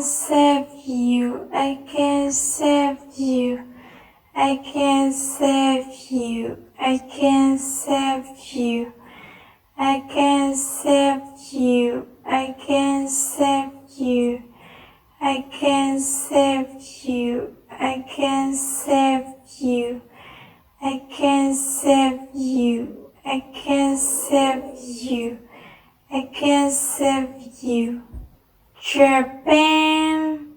can save you, I can save you, I can save you, I can save you, I can save you, I can save you, I can save you, I can save you, I can save you, I can save you, I can save you. Japan.